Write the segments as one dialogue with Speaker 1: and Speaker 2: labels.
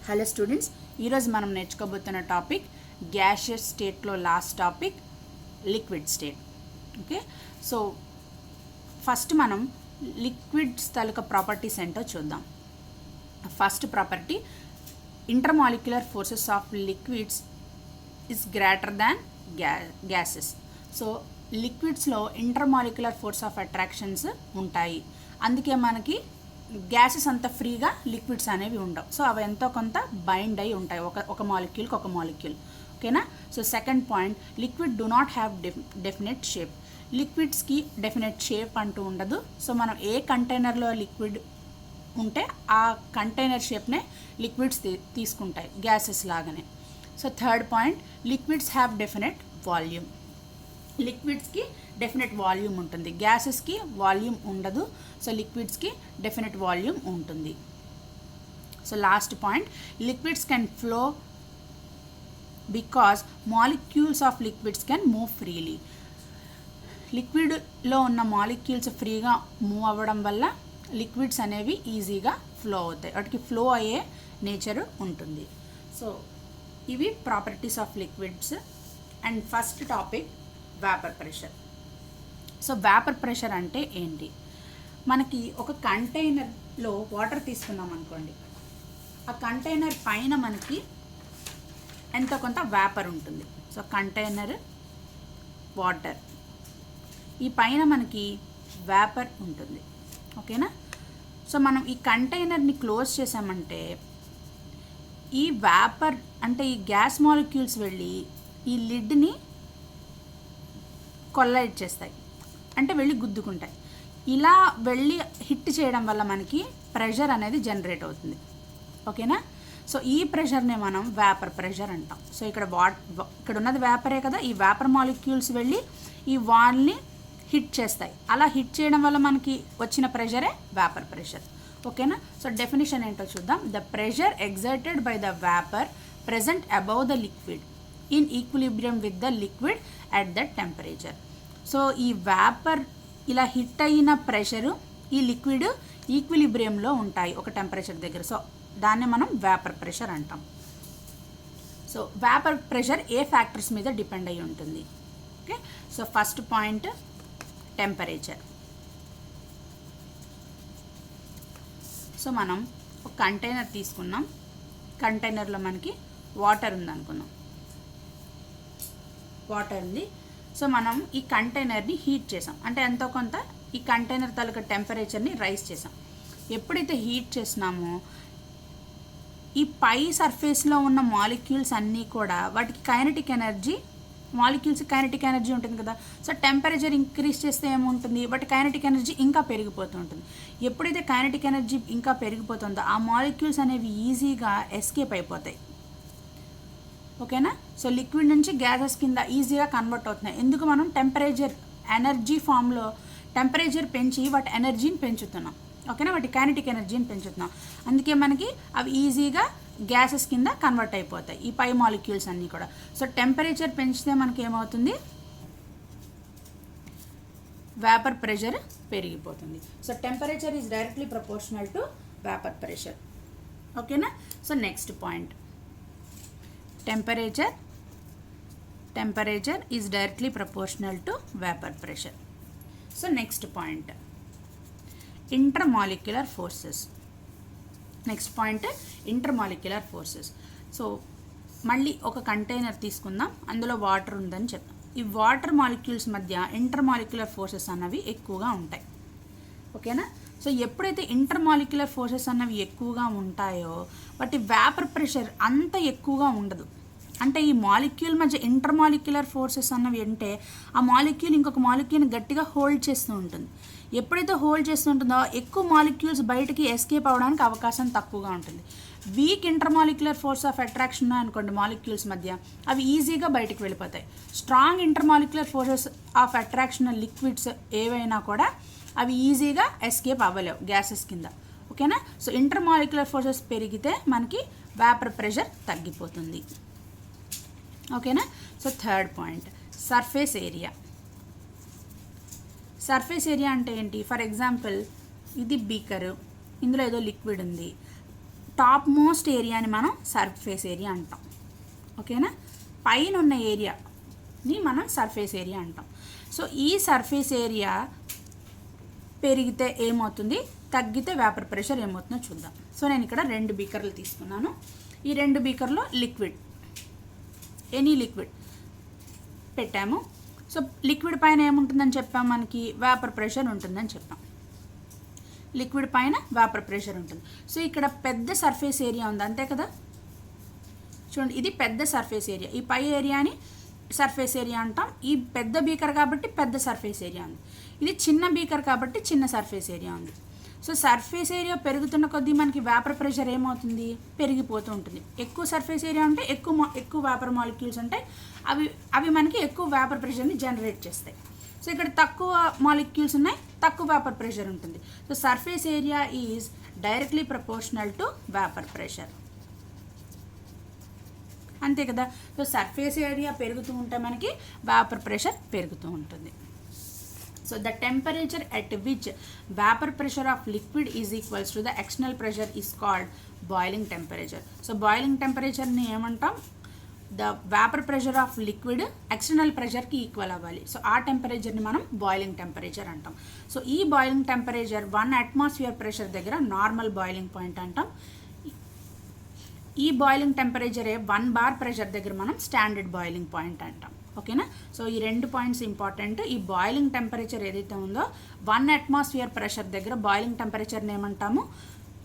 Speaker 1: Hello students, ఈరోజు మనం నేర్చుకోబోతున్న టాపిక్ గ్యాషియస్ స్టేట్లో last topic liquid state. Okay, so first మనం లిక్విడ్స్ తాలూకా ప్రాపర్టీస్ ఏంటో చూద్దాం. First property, intermolecular forces of liquids is greater than gases. So లిక్విడ్స్లో ఇంటర్మాలిక్యులర్ ఫోర్స్ ఆఫ్ అట్రాక్షన్స్ ఉంటాయి, అందుకే మనకి గ్యాసెస్ అంత ఫ్రీగా లిక్విడ్స్ అనేవి ఉండవు. సో అవి ఎంతో కొంత బైండ్ అయి ఉంటాయి ఒక మాలిక్యూల్కి ఒక మాలిక్యూల్. ఓకేనా. So second point, liquid do not have definite shape. లిక్విడ్స్కి డెఫినెట్ షేప్ అంటూ ఉండదు. సో మనం ఏ కంటైనర్లో లిక్విడ్ ఉంటే ఆ కంటైనర్ షేప్నే లిక్విడ్స్ తీసుకుంటాయి గ్యాసెస్ లాగానే. So third point, liquids have definite volume. లిక్విడ్స్కి డెఫినెట్ వాల్యూమ్ ఉంటుంది, గ్యాసెస్కి వాల్యూమ్ ఉండదు. సో లిక్విడ్స్కి డెఫినెట్ వాల్యూమ్ ఉంటుంది. So last point, liquids can flow because molecules of liquids can move freely. లిక్విడ్లో ఉన్న మాలిక్యూల్స్ ఫ్రీగా మూవ్ అవ్వడం వల్ల లిక్విడ్స్ అనేవి ఈజీగా ఫ్లో అవుతాయి, వాటికి ఫ్లో అయ్యే నేచర్ ఉంటుంది. సో ఇవి properties of liquids. And first topic vapour pressure. So vapour pressure అంటే ఏంటి? మనకి ఒక కంటైనర్లో వాటర్ తీసుకున్నాం అనుకోండి, ఆ కంటైనర్ పైన మనకి ఎంతో కొంత వేపర్ ఉంటుంది. సో కంటైనర్ వాటర్, ఈ పైన మనకి వేపర్ ఉంటుంది. ఓకేనా. సో మనం ఈ కంటైనర్ని క్లోజ్ చేసామంటే ఈ వేపర్ అంటే ఈ గ్యాస్ మాలిక్యూల్స్ వెళ్ళి ఈ లిడ్ని కొల్లైడ్ చేస్తాయి, అంటే వెళ్ళి గుద్దుకుంటాయి. ఇలా వెళ్ళి హిట్ చేయడం వల్ల మనకి ప్రెషర్ అనేది జనరేట్ అవుతుంది. ఓకేనా. సో ఈ ప్రెషర్నే మనం వేపర్ ప్రెషర్ అంటాం. సో ఇక్కడ ఇక్కడ ఉన్నది వేపరే కదా, ఈ వేపర్ మాలిక్యూల్స్ వెళ్ళి ఈ వాల్ని హిట్ చేస్తాయి. అలా హిట్ చేయడం వల్ల మనకి వచ్చిన ప్రెషరే వేపర్ ప్రెషర్. ఓకేనా. సో డెఫినేషన్ ఏంటో చూద్దాం. The pressure exerted by the vapour present above the liquid in equilibrium with the liquid at that temperature. So ఈ వేపర్ ఇలా హిట్ అయిన ప్రెషరు ఈ లిక్విడ్ ఈక్విలిబ్రియంలో ఉంటాయి ఒక టెంపరేచర్ దగ్గర. సో దాన్ని మనం వేపర్ ప్రెషర్ అంటాం. సో వేపర్ ప్రెషర్ ఏ ఫ్యాక్టర్స్ మీద డిపెండ్ అయి ఉంటుంది? Okay. So first point, temperature. So మనం ఒక కంటైనర్ తీసుకున్నాం, కంటైనర్లో మనకి వాటర్ ఉందనుకున్నాం, వాటర్ ఉంది. సో మనం ఈ కంటైనర్ని హీట్ చేసాం, అంటే ఎంతో కొంత ఈ కంటైనర్ తాలూకా టెంపరేచర్ని రైజ్ చేసాం. ఎప్పుడైతే హీట్ చేసినామో ఈ పై సర్ఫేస్లో ఉన్న మాలిక్యూల్స్ అన్నీ కూడా వాటికి kinetic energy, molecules kinetic energy ఉంటుంది కదా. సో టెంపరేచర్ ఇంక్రీజ్ చేస్తే ఏముంటుంది, వాటి కైనెటిక్ ఎనర్జీ ఇంకా పెరిగిపోతూ ఉంటుంది. ఎప్పుడైతే కైనెటిక్ ఎనర్జీ ఇంకా పెరిగిపోతుందో ఆ మాలిక్యూల్స్ అనేవి ఈజీగా ఎస్కేప్ అయిపోతాయి. ఓకేనా. సో లిక్విడ్ నుంచి గ్యాసెస్ కింద ఈజీగా కన్వర్ట్ అవుతున్నాయి. ఎందుకు? మనం టెంపరేచర్ ఎనర్జీ ఫామ్లో టెంపరేచర్ పెంచి వాటి ఎనర్జీని పెంచుతున్నాం. ఓకేనా, వాటి కైనెటిక్ ఎనర్జీని పెంచుతున్నాం. అందుకే మనకి అవి ఈజీగా గ్యాసెస్ కింద కన్వర్ట్ అయిపోతాయి ఈ పై మాలిక్యూల్స్ అన్నీ కూడా. సో టెంపరేచర్ పెంచితే మనకి ఏమవుతుంది, వేపర్ ప్రెషర్ పెరిగిపోతుంది. So temperature is directly proportional to vapour pressure. ఓకేనా. So next point, temperature is directly proportional to vapor pressure. So next point, intermolecular forces. Next point, intermolecular forces. So మళ్ళీ ఒక container తీసుకుందాం, అందులో water ఉందని చెప్తాం. ఈ water molecules మధ్య intermolecular forces అన్నవి ఎక్కువగా ఉంటాయి. ఓకేనా. సో ఎప్పుడైతే ఇంటర్మాలిక్యులర్ ఫోర్సెస్ అన్నవి ఎక్కువగా ఉంటాయో వాటి వేపర్ ప్రెషర్ అంత ఎక్కువగా ఉండదు. అంటే ఈ మాలిక్యూల్ మధ్య ఇంటర్మాలిక్యులర్ ఫోర్సెస్ అన్నవి అంటే ఆ మాలిక్యూల్ ఇంకొక మాలిక్యూల్ని గట్టిగా హోల్డ్ చేస్తూ ఉంటుంది. ఎప్పుడైతే హోల్డ్ చేస్తూ ఉంటుందో ఎక్కువ మాలిక్యూల్స్ బయటికి ఎస్కేప్ అవ్వడానికి అవకాశం తక్కువగా ఉంటుంది. Week intermolecular force of attraction అనుకోండి మాలిక్యూల్స్ మధ్య, అవి ఈజీగా బయటకు వెళ్ళిపోతాయి. Strong intermolecular forces of attraction liquids ఏవైనా కూడా అవి ఈజీగా ఎస్కేప్ అవ్వలేవు గ్యాసెస్ కింద. ఓకేనా. సో ఇంటర్మాలిక్యులర్ ఫోర్సెస్ పెరిగితే మనకి వేపర్ ప్రెషర్ తగ్గిపోతుంది. ఓకేనా. So third point, surface area. Surface area అంటే ఏంటి? ఫర్ ఎగ్జాంపుల్ ఇది బీకరు, ఇందులో ఏదో లిక్విడ్ ఉంది, టాప్ మోస్ట్ ఏరియాని మనం సర్ఫేస్ ఏరియా అంటాం. ఓకేనా, పైన ఉన్న ఏరియాని మనం సర్ఫేస్ ఏరియా అంటాం. సో ఈ సర్ఫేస్ ఏరియా పెరిగితే ఏమవుతుంది, తగ్గితే వేపర్ ప్రెషర్ ఏమవుతుందో చూద్దాం. సో నేను ఇక్కడ 2 బీకర్లు తీసుకున్నాను. ఈ 2 బీకర్లో లిక్విడ్, ఎనీ లిక్విడ్ పెట్టాము. సో లిక్విడ్ పైన ఏముంటుందని చెప్పాం, మనకి వేపర్ ప్రెషర్ ఉంటుందని చెప్పాం. లిక్విడ్ పైన వేపర్ ప్రెషర్ ఉంటుంది. సో ఇక్కడ పెద్ద సర్ఫేస్ ఏరియా ఉంది, అంతే కదా. చూడండి, ఇది పెద్ద సర్ఫేస్ ఏరియా. ఈ పై ఏరియాని సర్ఫేస్ ఏరియా అంటాం. ఈ పెద్ద బీకర్ కాబట్టి పెద్ద సర్ఫేస్ ఏరియా ఉంది. ఇది చిన్న బీకర్ కాబట్టి చిన్న సర్ఫేస్ ఏరియా ఉంది. సో సర్ఫేస్ ఏరియా పెరుగుతున్న కొద్దీ మనకి వేపర్ ప్రెషర్ ఏమవుతుంది, పెరిగిపోతూ ఉంటుంది. ఎక్కువ సర్ఫేస్ ఏరియా ఉంటే ఎక్కువ వేపర్ మాలిక్యూల్స్ ఉంటాయి. అవి మనకి ఎక్కువ వేపర్ ప్రెషర్ని జనరేట్ చేస్తాయి. సో ఇక్కడ తక్కువ మాలిక్యూల్స్ ఉన్నాయి, తక్కువ వేపర్ ప్రెషర్ ఉంటుంది. So surface area is directly proportional to vapour pressure, అంతే కదా. సో సర్ఫేస్ ఏరియా పెరుగుతూ ఉంటే మనకి వేపర్ ప్రెషర్ పెరుగుతూ ఉంటుంది. So the temperature at which vapor pressure of liquid is equals to the external pressure is called boiling temperature. So boiling temperature ni emantam, the vapor pressure of liquid external pressure ki equal avvali. So aa temperature ni manam boiling temperature antam. So ee boiling temperature 1 atmosphere pressure దగ్గర normal boiling point antam. ఈ boiling టెంపరేచరే 1 bar pressure దగ్గర మనం standard boiling point అంటాం. ఓకేనా. So ఈ 2 points important. ఈ boiling temperature ఏదైతే ఉందో 1 అట్మాస్ఫియర్ ప్రెషర్ దగ్గర బాయిలింగ్ టెంపరేచర్ని ఏమంటాము,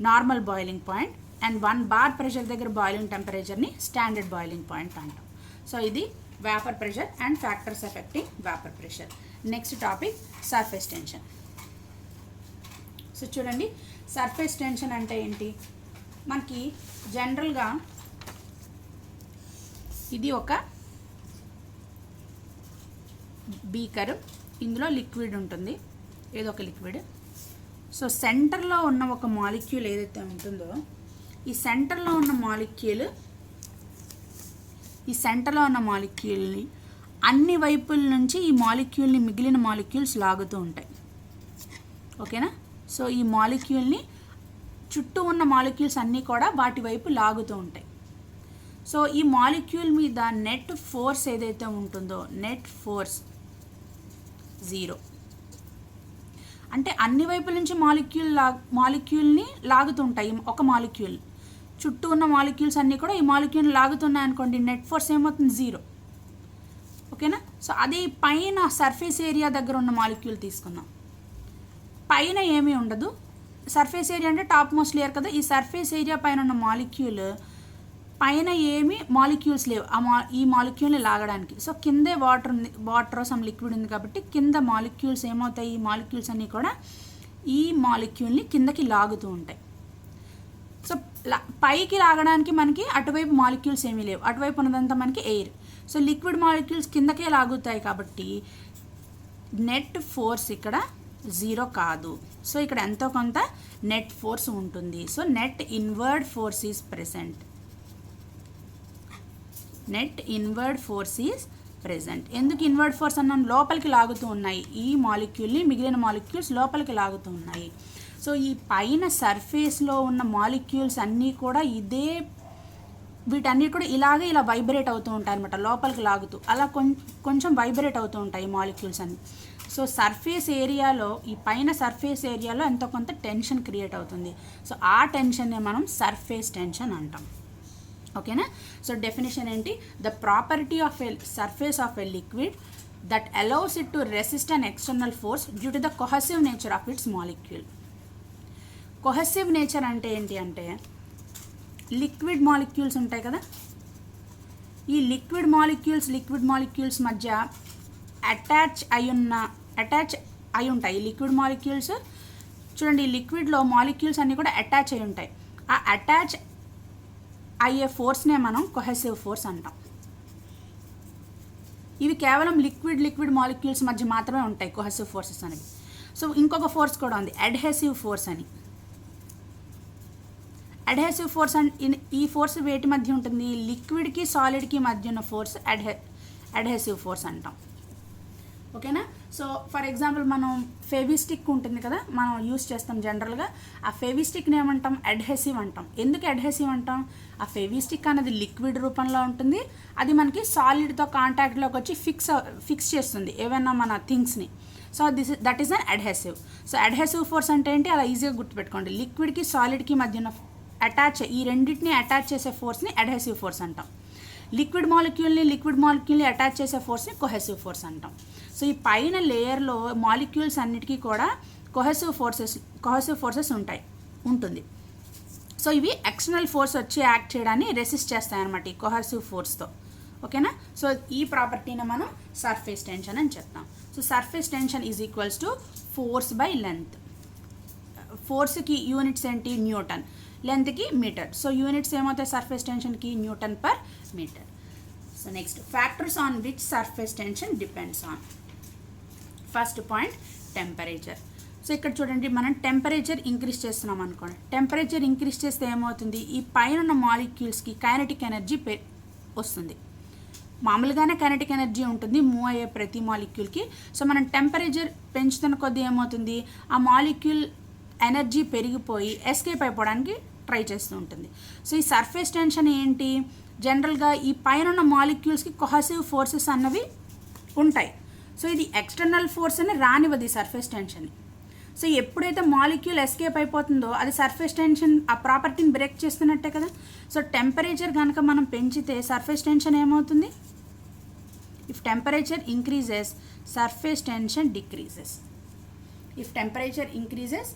Speaker 1: normal boiling point. And 1 bar pressure దగ్గర బాయిలింగ్ టెంపరేచర్ని స్టాండర్డ్ బాయిలింగ్ పాయింట్ అంటాం. సో ఇది vapour pressure and factors effecting vapour pressure. Next topic surface tension. So చూడండి, సర్ఫేస్ టెన్షన్ అంటే ఏంటి, మనకి జనరల్గా ఇది ఒక బీకర్, ఇందులో లిక్విడ్ ఉంటుంది, ఏదో ఒక లిక్విడ్. సో సెంటర్లో ఉన్న ఒక మాలిక్యూల్ ఏదైతే ఉంటుందో, ఈ సెంటర్లో ఉన్న మాలిక్యూల్ని అన్ని వైపుల నుంచి ఈ మాలిక్యూల్ని మిగిలిన మాలిక్యూల్స్ లాగుతూ ఉంటాయి. ఓకేనా. సో ఈ మాలిక్యూల్ని చుట్టూ ఉన్న మాలిక్యూల్స్ అన్నీ కూడా వాటి వైపు లాగుతూ ఉంటాయి. సో ఈ మాలిక్యూల్ మీద నెట్ ఫోర్స్ ఏదైతే ఉంటుందో, నెట్ ఫోర్స్ 0. అంటే అన్ని వైపుల నుంచి మాలిక్యూల్ని లాగుతుంటాయి. ఒక మాలిక్యూల్ చుట్టూ ఉన్న మాలిక్యూల్స్ అన్నీ కూడా ఈ మాలిక్యూల్ని లాగుతున్నాయి అనుకోండి, నెట్ ఫోర్స్ ఏమవుతుంది, 0. ఓకేనా. సో అదే పైన సర్ఫేస్ ఏరియా దగ్గర ఉన్న మాలిక్యూల్ తీసుకున్నాం, పైన ఏమీ ఉండదు. సర్ఫేస్ ఏరియా అంటే టాప్ మోస్ట్ లేయర్ కదా. ఈ సర్ఫేస్ ఏరియా పైన ఉన్న మాలిక్యూల్ పైన ఏమి మాలిక్యూల్స్ లేవు ఈ మాలిక్యూల్ని లాగడానికి. సో కిందే వాటర్ సమ్ లిక్విడ్ ఉంది కాబట్టి కింద మాలిక్యూల్స్ ఏమవుతాయి, ఈ మాలిక్యూల్స్ అన్నీ కూడా ఈ మాలిక్యూల్ని కిందకి లాగుతూ ఉంటాయి. సో పైకి లాగడానికి మనకి అటువైపు మాలిక్యూల్స్ ఏమీ లేవు, అటువైపు ఉన్నదంతా మనకి ఎయిర్. సో లిక్విడ్ మాలిక్యూల్స్ కిందకే లాగుతాయి కాబట్టి నెట్ ఫోర్స్ ఇక్కడ 0 కాదు. సో ఇక్కడ ఎంతో కొంత నెట్ ఫోర్స్ ఉంటుంది. So net inward force is present. ఎందుకు ఇన్వర్డ్ ఫోర్స్ అన్నాను, లోపలికి లాగుతూ ఉన్నాయి ఈ మాలిక్యూల్ని, మిగిలిన మాలిక్యూల్స్ లోపలికి లాగుతూ ఉన్నాయి. సో ఈ పైన సర్ఫేస్లో ఉన్న మాలిక్యూల్స్ అన్నీ కూడా వీటన్నీ కూడా ఇలా వైబ్రేట్ అవుతూ ఉంటాయి అనమాట, లోపలికి లాగుతూ అలా కొంచెం వైబ్రేట్ అవుతూ ఉంటాయి ఈ మాలిక్యూల్స్ అన్నీ. సో సర్ఫేస్ ఏరియాలో, ఈ పైన సర్ఫేస్ ఏరియాలో ఎంతో కొంత టెన్షన్ క్రియేట్ అవుతుంది. సో ఆ టెన్షన్నే మనం సర్ఫేస్ టెన్షన్ అంటాం. ఓకేనా. సో డెఫినేషన్ ఏంటి, the property of a surface of a liquid that allows it to resist an external force due to the cohesive nature of it's molecule. Cohesive nature అంటే ఏంటి అంటే, liquid molecules ఉంటాయి కదా, ఈ liquid molecules మధ్య attach అయి ఉంటాయి. Liquid molecules చూడండి, ఈ లిక్విడ్లో మాలిక్యూల్స్ అన్నీ కూడా అటాచ్ అయి ఉంటాయి. ఆ అటాచ్ అయ్యే ఫోర్స్నే మనం కొహెసివ్ ఫోర్స్ అంటాం. ఇవి కేవలం లిక్విడ్ మాలిక్యూల్స్ మధ్య మాత్రమే ఉంటాయి కొహెసివ్ ఫోర్సెస్ అనేవి. సో ఇంకొక ఫోర్స్ కూడా ఉంది, అడ్హెసివ్ ఫోర్స్ అని. అడ్హెసివ్ ఫోర్స్ ఈ ఫోర్స్ వేటి మధ్య ఉంటుంది, లిక్విడ్కి సాలిడ్కి మధ్య ఉన్న ఫోర్స్ అడ్హెసివ్ ఫోర్స్ అంటాం. ఓకేనా. సో ఫర్ ఎగ్జాంపుల్ మనం ఫెవిస్టిక్ ఉంటుంది కదా, మనం యూస్ చేస్తాం జనరల్గా. ఆ ఫెవిస్టిక్ని ఏమంటాం? అడ్హెసివ్ అంటాం. ఎందుకు అడ్హెసివ్ అంటాం? ఆ ఫెవిస్టిక్ అనేది లిక్విడ్ రూపంలో ఉంటుంది, అది మనకి సాలిడ్తో కాంటాక్ట్లోకి వచ్చి ఫిక్స్ చేస్తుంది ఏవైనా మన థింగ్స్ని. So that is an adhesive. So adhesive force అంటే ఏంటి? అలా ఈజీగా గుర్తుపెట్టుకోండి. లిక్విడ్కి సాలిడ్కి మధ్యన ఈ రెండింటిని అటాచ్ చేసే ఫోర్స్ని అడ్హెసివ్ ఫోర్స్ అంటాం. లిక్విడ్ మాలిక్యూల్ని అటాచ్ చేసే ఫోర్స్ని కొహెసివ్ ఫోర్స్ అంటాం. సో ఈ పైన లేయర్లో మాలిక్యూల్స్ అన్నిటికీ కూడా కొహెసివ్ ఫోర్సెస్ ఉంటుంది. సో ఇవి ఎక్స్టర్నల్ ఫోర్స్ వచ్చి యాక్ట్ చేయడాన్ని రెసిస్ట్ చేస్తాయి అన్నమాట ఈ కొహెసివ్ ఫోర్స్తో. ఓకేనా. సో ఈ ప్రాపర్టీని మనం సర్ఫేస్ టెన్షన్ అని చెప్తాం. So surface tension is equals to force by length. ఫోర్స్కి యూనిట్స్ ఏంటి? న్యూటన్. లెంత్కి మీటర్. సో యూనిట్స్ ఏమవుతాయి సర్ఫేస్ టెన్షన్కి? Newton per metre. So next, factors on which surface tension depends on. First point temperature. So ఇక్కడ చూడండి, మనం temperature increase చేస్తున్నాం అనుకోండి. టెంపరేచర్ ఇంక్రీజ్ చేస్తే ఏమవుతుంది? ఈ పైన ఉన్న మాలిక్యూల్స్కి కైనెటిక్ ఎనర్జీ వస్తుంది. మామూలుగానే కైనెటిక్ ఎనర్జీ ఉంటుంది మూవ్ అయ్యే ప్రతి మాలిక్యూల్కి. సో మనం టెంపరేచర్ పెంచుతున్న కొద్దీ ఏమవుతుంది? ఆ మాలిక్యూల్ ఎనర్జీ పెరిగిపోయి ఎస్కేప్ అయిపోవడానికి ట్రై చేస్తూ ఉంటుంది. సో ఈ సర్ఫేస్ టెన్షన్ ఏంటి? జనరల్గా ఈ పైన ఉన్న మాలిక్యూల్స్కి కొహెసివ్ ఫోర్సెస్ అన్నవి ఉంటాయి. సో ఇది ఎక్స్టర్నల్ ఫోర్స్ అని రానివ్వదు ఈ సర్ఫేస్ టెన్షన్. సో ఎప్పుడైతే మాలిక్యూల్ ఎస్కేప్ అయిపోతుందో అది సర్ఫేస్ టెన్షన్ ఆ ప్రాపర్టీని బ్రేక్ చేస్తున్నట్టే కదా. సో టెంపరేచర్ కనుక మనం పెంచితే సర్ఫేస్ టెన్షన్ ఏమవుతుంది? If temperature increases, surface tension decreases. If temperature increases.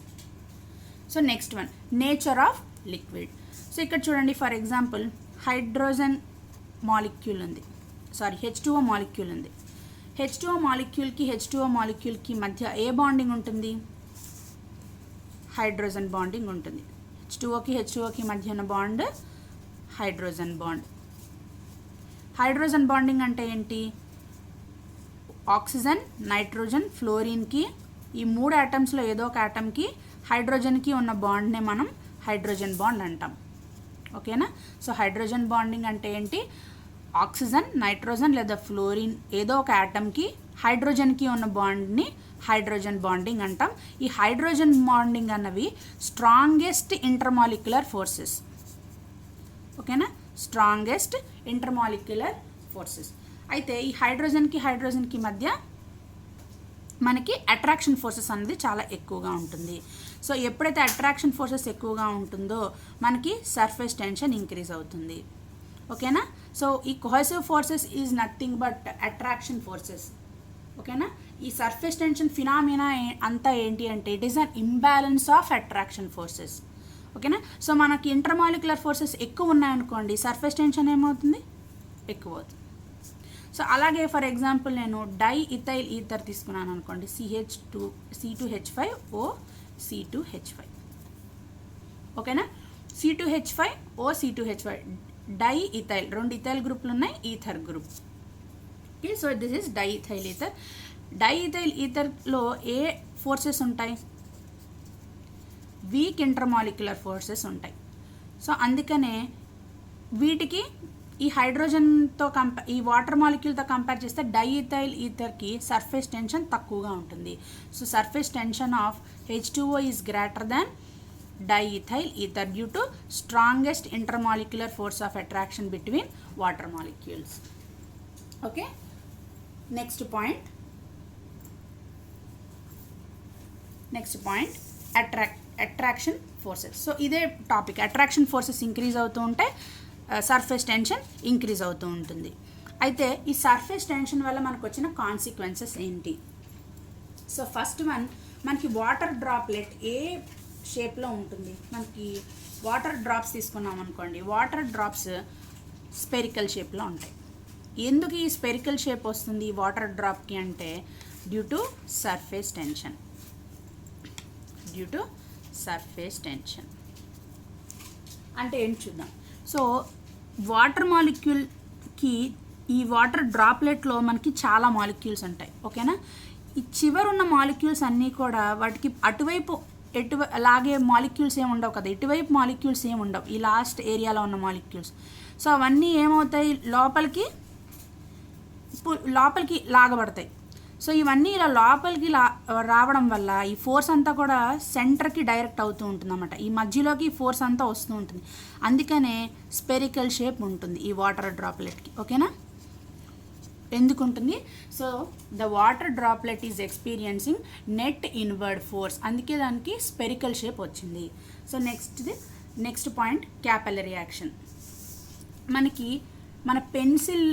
Speaker 1: So next one, nature of liquid. So ఇక్కడ చూడండి, ఫర్ ఎగ్జాంపుల్ హైడ్రోజన్ మాలిక్యూల్ ఉంది, H2O మాలిక్యూల్ ఉంది. H2O మాలిక్యూల్కి మధ్య ఏ బాండింగ్ ఉంటుంది? హైడ్రోజన్ బాండింగ్ ఉంటుంది. H2Oకి మధ్య ఉన్న bond hydrogen bond. Hydrogen bonding అంటే ఏంటి? ఆక్సిజన్, నైట్రోజన్, ఫ్లోరిన్కి, ఈ 3 ఆటమ్స్లో ఏదో ఒక ఆటమ్కి హైడ్రోజన్కి ఉన్న బాండ్నే మనం హైడ్రోజన్ బాండ్ అంటాం. ఓకేనా. సో హైడ్రోజన్ బాండింగ్ అంటే ఏంటి? ఆక్సిజన్, నైట్రోజన్ లేదా ఫ్లోరిన్ ఏదో ఒక ఆటమ్కి హైడ్రోజన్కి ఉన్న బాండ్ని హైడ్రోజన్ బాండింగ్ అంటాం. ఈ హైడ్రోజన్ బాండింగ్ అన్నవి స్ట్రాంగెస్ట్ ఇంటర్మాలిక్యులర్ ఫోర్సెస్. ఓకేనా, స్ట్రాంగెస్ట్ ఇంటర్మాలిక్యులర్ ఫోర్సెస్. అయితే ఈ హైడ్రోజన్కి మధ్య మనకి అట్రాక్షన్ ఫోర్సెస్ అనేది చాలా ఎక్కువగా ఉంటుంది. సో ఎప్పుడైతే అట్రాక్షన్ ఫోర్సెస్ ఎక్కువగా ఉంటుందో మనకి సర్ఫేస్ టెన్షన్ ఇంక్రీజ్ అవుతుంది. ఓకేనా. సో ఈ cohesive forces is nothing but attraction forces. ఓకేనా. ఈ సర్ఫేస్ టెన్షన్ ఫినామినా అంతా ఏంటి అంటే it is an imbalance of attraction forces. ఓకేనా. సో మనకి ఇంటర్మాలిక్యులర్ ఫోర్సెస్ ఎక్కువ ఉన్నాయనుకోండి, సర్ఫేస్ టెన్షన్ ఏమవుతుంది? ఎక్కువ అవుతుంది. సో అలాగే ఫర్ ఎగ్జాంపుల్ నేను డై ఇథైల్ ఈథర్ తీసుకున్నాను అనుకోండి, C2H5O C2H5. ఓకేనా. C2H5O C2H5 die ethyl, 2 ethyl గ్రూపులు ఉన్నాయి, ether group. Okay. So this is diethyl ether. Diethyl ఈథర్లో ఏ ఫోర్సెస్ ఉంటాయి? వీక్ ఇంటర్మాలిక్యులర్ ఫోర్సెస్ ఉంటాయి. సో అందుకనే వీటికి ఈ హైడ్రోజన్తో ఈ వాటర్ మాలిక్యూల్తో కంపేర్ చేస్తే డైఇథైల్ ఈథర్కి సర్ఫేస్ టెన్షన్ తక్కువగా ఉంటుంది. So surface tension of H2O is greater than diethyl ether due to strongest intermolecular force of attraction between water molecules. Okay. Next point attraction forces. So ఇదే topic, attraction forces increase అవుతూ ఉంటే surface tension increase అవుతూ ఉంటుంది. అయితే ఈ surface tension వల్ల మనకు వచ్చిన కాన్సిక్వెన్సెస్ ఏంటి? సో ఫస్ట్ వన్, మనకి వాటర్ డ్రాప్లెట్ ఏ షేప్లో ఉంటుంది? మనకి వాటర్ డ్రాప్స్ తీసుకున్నాం అనుకోండి, వాటర్ డ్రాప్స్ స్పెరికల్ షేప్లో ఉంటాయి. ఎందుకు ఈ స్పెరికల్ షేప్ వస్తుంది వాటర్ డ్రాప్కి అంటే డ్యూ టు సర్ఫేస్ టెన్షన్. అంటే ఏంటి చూద్దాం. సో వాటర్ మాలిక్యూల్కి ఈ వాటర్ డ్రాప్లెట్లో మనకి చాలా మాలిక్యూల్స్ ఉంటాయి. ఓకేనా. ఈ చివరి ఉన్న మాలిక్యూల్స్ అన్నీ కూడా వాటికి అటువైపు అలాగే మాలిక్యూల్స్ ఏమి ఉండవు కదా, ఇటువైపు మాలిక్యూల్స్ ఏమి ఉండవు, ఈ లాస్ట్ ఏరియాలో ఉన్న మాలిక్యూల్స్. సో అవన్నీ ఏమవుతాయి? లోపలికి లాగబడతాయి. సో ఇవన్నీ ఇలా లోపలికి రావడం వల్ల ఈ ఫోర్స్ అంతా కూడా సెంటర్కి డైరెక్ట్ అవుతూ ఉంటుంది అన్నమాట. ఈ మధ్యలోకి ఫోర్స్ అంతా వస్తూ ఉంటుంది. అందుకనే స్పెరికల్ షేప్ ఉంటుంది ఈ వాటర్ డ్రాప్లెట్కి. ఓకేనా? ఎందుకు ఉంటుంది? So the water droplet is experiencing net inward force, అందుకే దానికి స్పెరికల్ షేప్ వచ్చింది. So next point capillary action. మనకి మన పెన్సిల్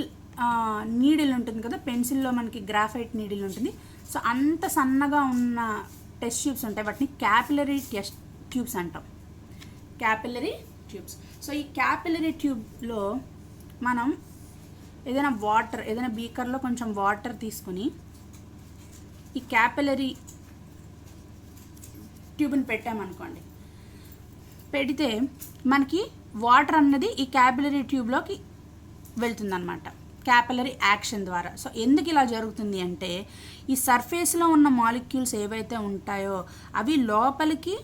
Speaker 1: నీడిల్ ఉంటుంది కదా, పెన్సిల్లో మనకి గ్రాఫైట్ నీడిల్ ఉంటుంది. సో అంత సన్నగా ఉన్న టెస్ట్ ట్యూబ్స్ ఉంటాయి, వాటిని క్యాపిలరీ టెస్ట్ ట్యూబ్స్ అంటాం. Capillary tubes. సో ఈ క్యాపిలరీ ట్యూబ్లో మనం ఏదైనా బీకర్లో కొంచెం వాటర్ తీసుకుని ఈ క్యాపిలరీ ట్యూబ్ని పెట్టామనుకోండి, పెడితే మనకి వాటర్ అన్నది ఈ క్యాపిలరీ ట్యూబ్లోకి వెళ్తుందన్నమాట క్యాపిలరీ యాక్షన్ ద్వారా. సో ఎందుకు ఇలా జరుగుతుంది అంటే ఈ సర్ఫేస్లో ఉన్న మాలిక్యూల్స్ ఏవైతే ఉంటాయో అవి లోపలికి,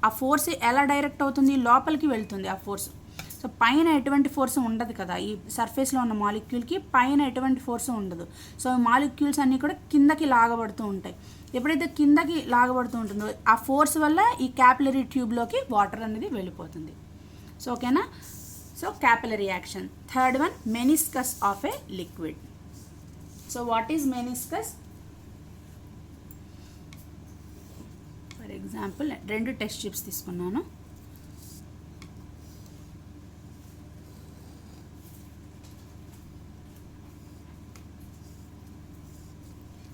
Speaker 1: ఆ ఫోర్స్ ఎలా డైరెక్ట్ అవుతుంది, లోపలికి వెళ్తుంది ఆ ఫోర్స్. సో పైన ఎటువంటి ఫోర్స్ ఉండదు కదా, ఈ సర్ఫేస్లో ఉన్న మాలిక్యూల్కి పైన ఎటువంటి ఫోర్స్ ఉండదు. సో మాలిక్యూల్స్ అన్నీ కూడా కిందకి లాగబడుతూ ఉంటాయి. ఎప్పుడైతే కిందకి లాగబడుతూ ఉంటుందో ఆ ఫోర్స్ వల్ల ఈ క్యాపిలరీ ట్యూబ్లోకి వాటర్ అనేది వెళ్ళిపోతుంది. సో ఓకేనా? So capillary action. Third one, meniscus of A liquid. So what is meniscus? For example 2 test tubes తీసుకున్నాను.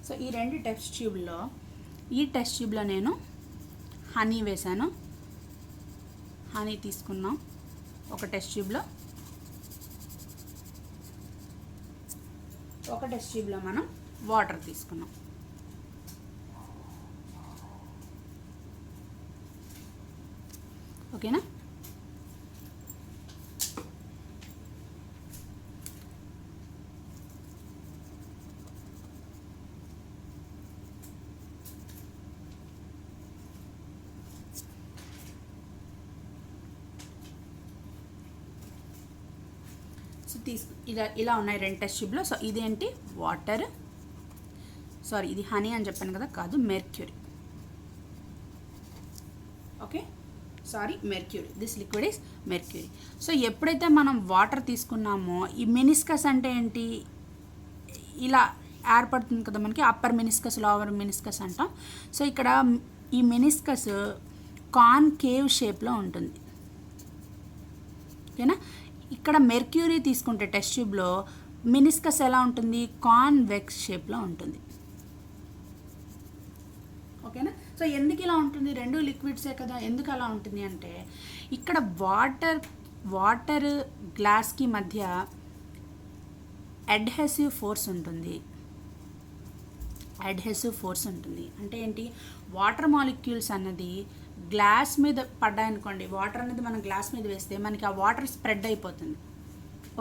Speaker 1: సో ఈ 2 టెస్ట్ ట్యూబ్లో నేను హనీ వేశాను. హనీ తీసుకున్నాం ఒక టెస్ట్ ట్యూబ్లో. ఒక టెస్ట్ ట్యూబ్లో మనం వాటర్ తీసుకున్నాం. ఓకేనా? ఇలా ఉన్నాయి 2 టెస్ట్ ట్యూబ్లో. సో ఇదేంటి? వాటర్. సారీ, ఇది హనీ అని చెప్పాను కదా, కాదు, mercury. Okay, sorry, mercury. This liquid is mercury. So ఎప్పుడైతే మనం వాటర్ తీసుకున్నామో, ఈ మెనిస్కస్ అంటే ఏంటి? ఇలా ఏర్పడుతుంది కదా మనకి, అప్పర్ మెనిస్కస్, లోవర్ మెనిస్కస్ అంటాం. సో ఇక్కడ ఈ మెనిస్కస్ కాన్కేవ్ షేప్లో ఉంటుంది. ఓకేనా? ఇక్కడ మెర్క్యూరీ తీసుకుంటే టెస్ట్ ట్యూబ్లో మెనిస్కస్ ఎలా ఉంటుంది? కాన్వెక్స్ షేప్లో ఉంటుంది. ఓకేనా? సో ఎందుకు ఇలా ఉంటుంది? 2 లిక్విడ్సే కదా, ఎందుకు అలా ఉంటుంది అంటే ఇక్కడ వాటర్ గ్లాస్కి మధ్య అడ్హెసివ్ ఫోర్స్ ఉంటుంది. అంటే ఏంటి? వాటర్ మాలిక్యూల్స్ అన్నది గ్లాస్ మీద పడ్డాయనుకోండి, వాటర్ అనేది మనం గ్లాస్ మీద వేస్తే మనకి ఆ వాటర్ స్ప్రెడ్ అయిపోతుంది.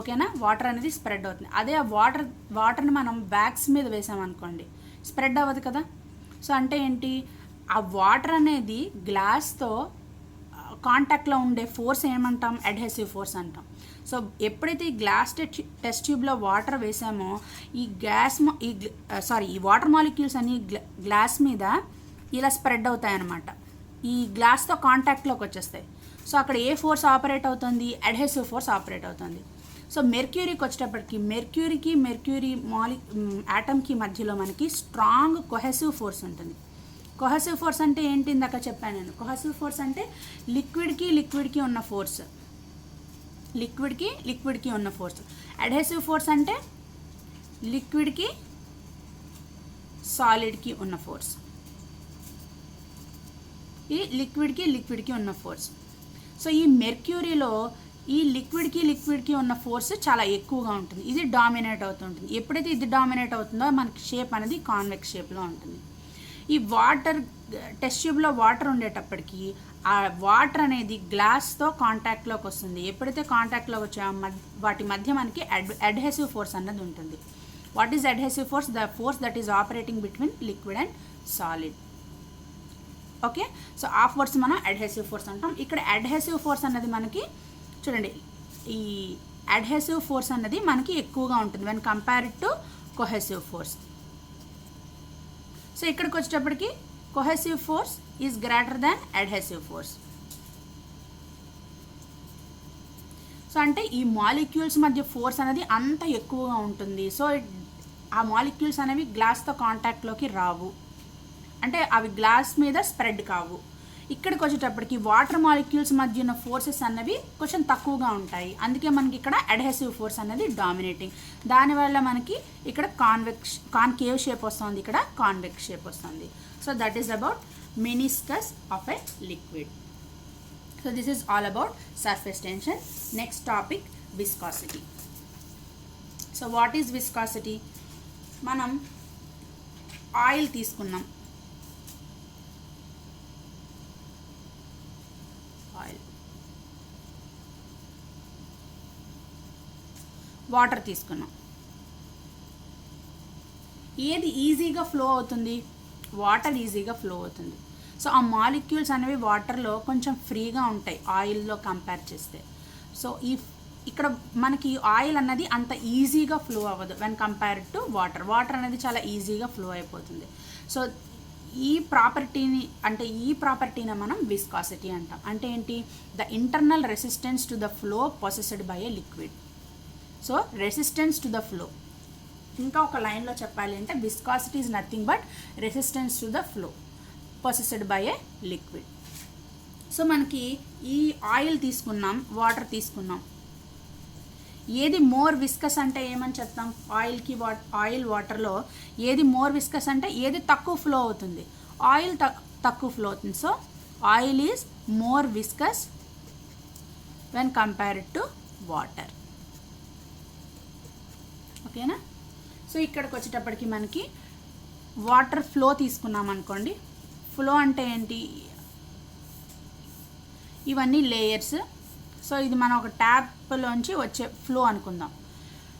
Speaker 1: ఓకేనా? వాటర్ అనేది స్ప్రెడ్ అవుతుంది. అదే ఆ వాటర్ని మనం వ్యాక్స్ మీద వేసామనుకోండి, స్ప్రెడ్ అవ్వదు కదా. సో అంటే ఏంటి? ఆ వాటర్ అనేది గ్లాస్తో కాంటాక్ట్లో ఉండే ఫోర్స్ ఏమంటాం? అడ్హెసివ్ ఫోర్స్ అంటాం. సో ఎప్పుడైతే ఈ గ్లాస్ టెస్ట్ ట్యూబ్లో వాటర్ వేసామో ఈ వాటర్ మాలిక్యూల్స్ అన్ని గ్లాస్ మీద ఇలా స్ప్రెడ్ అవుతాయి అన్నమాట. ఈ గ్లాస్తో కాంటాక్ట్లోకి వచ్చేస్తాయి. సో అక్కడ ఏ ఫోర్స్ ఆపరేట్ అవుతుంది? అడ్హెసివ్ ఫోర్స్ ఆపరేట్ అవుతుంది. సో మెర్క్యూరీకి వచ్చేటప్పటికి మెర్క్యూరీ యాటమ్కి మధ్యలో మనకి స్ట్రాంగ్ కొహెసివ్ ఫోర్స్ ఉంటుంది. కొహెసివ్ ఫోర్స్ అంటే ఏంటి? ఇందాక చెప్పాను నేను. కొహెసివ్ ఫోర్స్ అంటే లిక్విడ్కి ఉన్న ఫోర్స్. లిక్విడ్కి ఉన్న ఫోర్స్. అడ్హెసివ్ ఫోర్స్ అంటే లిక్విడ్కి సాలిడ్కి ఉన్న ఫోర్స్. ఈ లిక్విడ్కి ఉన్న ఫోర్స్. సో ఈ మెర్క్యూరీలో ఈ లిక్విడ్కి ఉన్న ఫోర్స్ చాలా ఎక్కువగా ఉంటుంది. ఇది డామినేట్ అవుతుంటుంది. ఎప్పుడైతే ఇది డామినేట్ అవుతుందో మనకి షేప్ అనేది కాన్వెక్స్ షేప్లో ఉంటుంది. ఈ వాటర్ టెస్ట్ ట్యూబ్లో వాటర్ ఉండేటప్పటికి ఆ వాటర్ అనేది గ్లాస్తో కాంటాక్ట్లోకి వస్తుంది. ఎప్పుడైతే కాంటాక్ట్లోకి వచ్చే వాటి మధ్య మనకి అడ్హెసివ్ ఫోర్స్ అన్నది ఉంటుంది. What is adhesive force? The force that is operating between liquid and solid. Okay, so ఆ ఫోర్స్ మనం అడ్హెసివ్ ఫోర్స్ అంటాం. ఇక్కడ అడ్హెసివ్ ఫోర్స్ అన్నది మనకి చూడండి, ఈ అడ్హెసివ్ ఫోర్స్ అన్నది మనకి ఎక్కువగా ఉంటుంది when compared to cohesive force. So ఇక్కడికి వచ్చేటప్పటికి cohesive force is greater than adhesive force. So అంటే ఈ మాలిక్యూల్స్ మధ్య ఫోర్స్ అనేది అంత ఎక్కువగా ఉంటుంది. సో ఆ మాలిక్యూల్స్ అనేవి గ్లాస్తో కాంటాక్ట్లోకి రావు, అంటే అవి గ్లాస్ మీద స్ప్రెడ్ కావు. ఇక్కడికి వచ్చేటప్పటికి వాటర్ మాలిక్యూల్స్ మధ్య ఉన్న ఫోర్సెస్ అన్నవి కొంచెం తక్కువగా ఉంటాయి. అందుకే మనకి ఇక్కడ అడ్హెసివ్ ఫోర్స్ అనేది డామినేటింగ్. దానివల్ల మనకి ఇక్కడ కాన్కేవ్ షేప్ వస్తుంది, ఇక్కడ కాన్వెక్స్ షేప్ వస్తుంది. So that is about meniscus of a liquid. So this is all about surface tension. Next topic, viscosity. So what is viscosity? మనం ఆయిల్ తీసుకున్నాం, ఆయిల్, వాటర్ తీసుకున్నాం. ఏది ఈజీగా ఫ్లో అవుతుంది? వాటర్ ఈజీగా ఫ్లో అవుతుంది. సో ఆ మాలిక్యూల్స్ అనేవి వాటర్లో కొంచెం ఫ్రీగా ఉంటాయి ఆయిల్లో కంపేర్ చేస్తే. సో ఇక్కడ మనకి ఆయిల్ అన్నది అంత ఈజీగా ఫ్లో అవ్వదు when compared to water. Water అనేది చాలా ఈజీగా ఫ్లో అయిపోతుంది. సో ఈ ప్రాపర్టీని మనం విస్కాసిటీ అంటాం. అంటే ఏంటి? The internal resistance to the flow possessed by a liquid. So resistance to the flow, ఇంకా ఒక లైన్లో చెప్పాలి అంటే viscosity is nothing but resistance to the flow possessed by A liquid. So మనకి ఈ ఆయిల్ తీసుకున్నాం, వాటర్ తీసుకున్నాం. ఏది మోర్ విస్కస్ అంటే ఏమని చెప్తాం? ఆయిల్ వాటర్లో ఏది మోర్ విస్కస్ అంటే ఏది తక్కువ ఫ్లో అవుతుంది? ఆయిల్ తక్కువ ఫ్లో అవుతుంది. So oil is more viscous when compared to water. ఓకేనా? సో ఇక్కడికి వచ్చేటప్పటికి మనకి వాటర్ ఫ్లో తీసుకున్నాం అనుకోండి. ఫ్లో అంటే ఏంటి? ఇవన్నీ లేయర్స్. సో ఇది మనం ఒక ట్యాప్లోంచి వచ్చే ఫ్లో అనుకుందాం.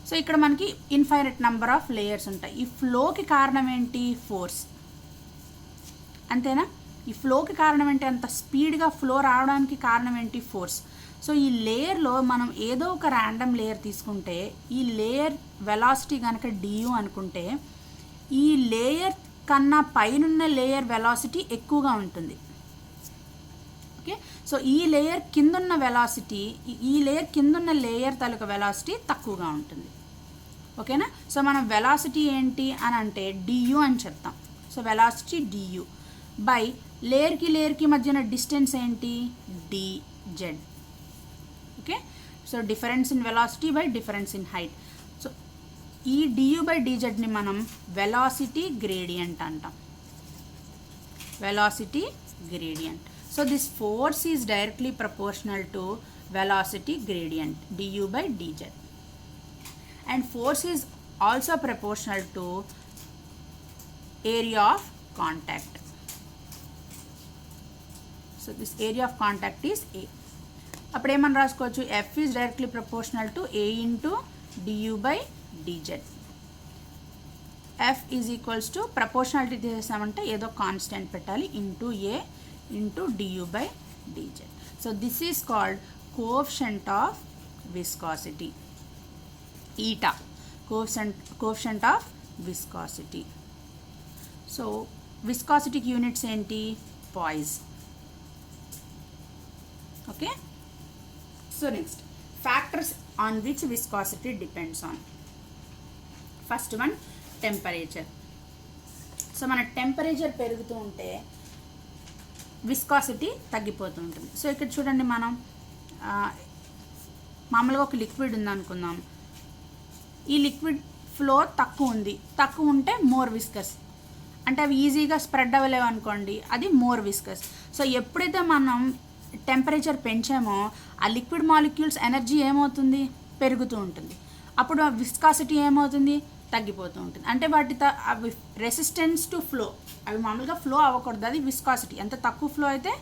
Speaker 1: సో ఇక్కడ మనకి ఇన్ఫైనైట్ నెంబర్ ఆఫ్ లేయర్స్ ఉంటాయి. ఈ ఫ్లోకి కారణం ఏంటి? ఫోర్స్. అంతేనా? ఈ ఫ్లోకి కారణం ఏంటి? అంత స్పీడ్గా ఫ్లో రావడానికి కారణం ఏంటి? ఫోర్స్. సో ఈ లేయర్లో మనం ఏదో ఒక ర్యాండమ్ లేయర్ తీసుకుంటే ఈ లేయర్ వెలాసిటీ కనుక du అనుకుంటే ఈ లేయర్ కన్నా పైనున్న లేయర్ వెలాసిటీ ఎక్కువగా ఉంటుంది. ఓకే, సో ఈ లేయర్ కిందున్న వెలాసిటీ, ఈ లేయర్ కిందున్న లేయర్ తాలూకా వెలాసిటీ తక్కువగా ఉంటుంది. ఓకేనా? సో మనం వెలాసిటీ ఏంటి అని అంటే du అని చెప్తాం. సో వెలాసిటీ du బై లేయర్కి మధ్యన డిస్టెన్స్ ఏంటి? dz. Okay, so difference in velocity by difference in height. So ఈ du బై dzని మనం వెలాసిటీ గ్రేడియంట్ అంటాం. Velocity gradient. So this force is directly proportional to velocity gradient du by dz. And force is also proportional to area of contact. So this area of contact is A. అప్పుడు ఏమని రాసుకోవచ్చు? F is directly proportional to A into du by dz. F is equals to proportionality చేసామంటే ఏదో constant పెట్టాలి, into A into du by dz. So this is called coefficient of viscosity. Eta, coefficient of viscosity. So viscosity units ఏంటి? Poise. Okay. So next, factors on which viscosity depends on. First one, temperature. So మన temperature పెరుగుతూ ఉంటే viscosity తగ్గిపోతూ ఉంటుంది. So ఇక్కడ చూడండి, మనం మామూలుగా ఒక లిక్విడ్ ఉందనుకుందాం. ఈ లిక్విడ్ ఫ్లో తక్కువ ఉంటే మోర్ విస్కస్, అంటే అవి ఈజీగా స్ప్రెడ్ అవ్వలేవు అనుకోండి, అది మోర్ విస్కస్. సో ఎప్పుడైతే మనం టెంపరేచర్ పెంచామో ఆ లిక్విడ్ మాలిక్యూల్స్ ఎనర్జీ ఏమవుతుంది? పెరుగుతూ ఉంటుంది. అప్పుడు ఆ విస్కాసిటీ ఏమవుతుంది? తగ్గిపోతూ ఉంటుంది. అంటే అవి రెసిస్టెన్స్ టు ఫ్లో, అవి మామూలుగా ఫ్లో అవ్వకూడదు, అది విస్కాసిటీ. ఎంత తక్కువ ఫ్లో అయితే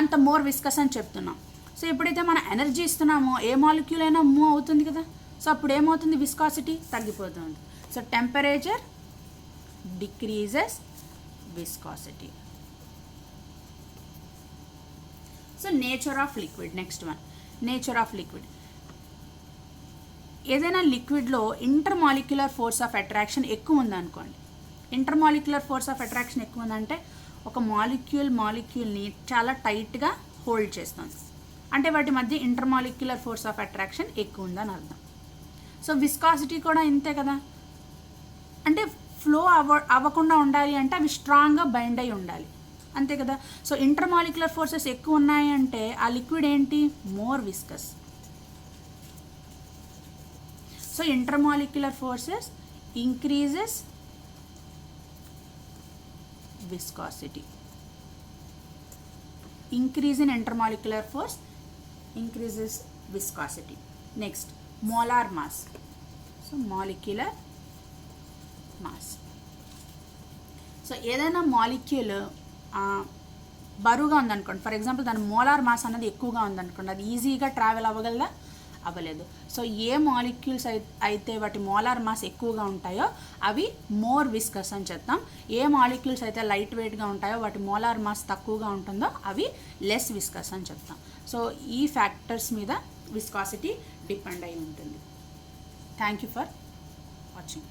Speaker 1: అంత మోర్ విస్కస్ అని చెప్తున్నాం. సో ఎప్పుడైతే మనం ఎనర్జీ ఇస్తున్నామో ఏ మాలిక్యూల్ అయినా మూవ్ అవుతుంది కదా, సో అప్పుడు ఏమవుతుంది? విస్కాసిటీ తగ్గిపోతూ ఉంటుంది. So temperature decreases viscosity. So nature of liquid. Next one, nature of liquid. ఏదైనా లిక్విడ్లో intermolecular force of attraction ఎక్కువ ఉందనుకోండి, ఇంటర్మాలిక్యులర్ ఫోర్స్ ఆఫ్ అట్రాక్షన్ ఎక్కువ ఉందంటే ఒక మాలిక్యూల్ని చాలా టైట్గా హోల్డ్ చేస్తుంది, అంటే వాటి మధ్య ఇంటర్మాలిక్యులర్ ఫోర్స్ ఆఫ్ అట్రాక్షన్ ఎక్కువ ఉందని అర్థం. సో విస్కాసిటీ కూడా ఇంతే కదా, అంటే ఫ్లో అవ్వకుండా ఉండాలి అంటే అవి స్ట్రాంగ్గా బైండ్ అయి ఉండాలి, అంతే కదా. సో ఇంటర్మాలిక్యులర్ ఫోర్సెస్ ఎక్కువ ఉన్నాయి అంటే ఆ లిక్విడ్ ఏంటి, more viscous. So intermolecular forces increases viscosity. Increase in intermolecular force increases viscosity. Next, molar mass. So molecular mass. So ఏదైనా మాలిక్యూల్ బరువుగా ఉందనుకోండి, ఫర్ ఎగ్జాంపుల్ దాని మోలార్ మాస్ అనేది ఎక్కువగా ఉందనుకోండి, అది ఈజీగా ట్రావెల్ అవ్వగలదా, అవ్వలేదు. సో ఏ మాలిక్యూల్స్ అయితే వాటి మోలార్ మాస్ ఎక్కువగా ఉంటాయో అవి మోర్ విస్కస్ అని చెప్తాం. ఏ మాలిక్యూల్స్ అయితే లైట్ వెయిట్గా ఉంటాయో వాటి మోలార్ మాస్ తక్కువగా ఉంటుందో అవి లెస్ విస్కస్ అని చెప్తాం. సో ఈ ఫ్యాక్టర్స్ మీద విస్కాసిటీ డిపెండ్ అయి ఉంటుంది. Thank you for watching.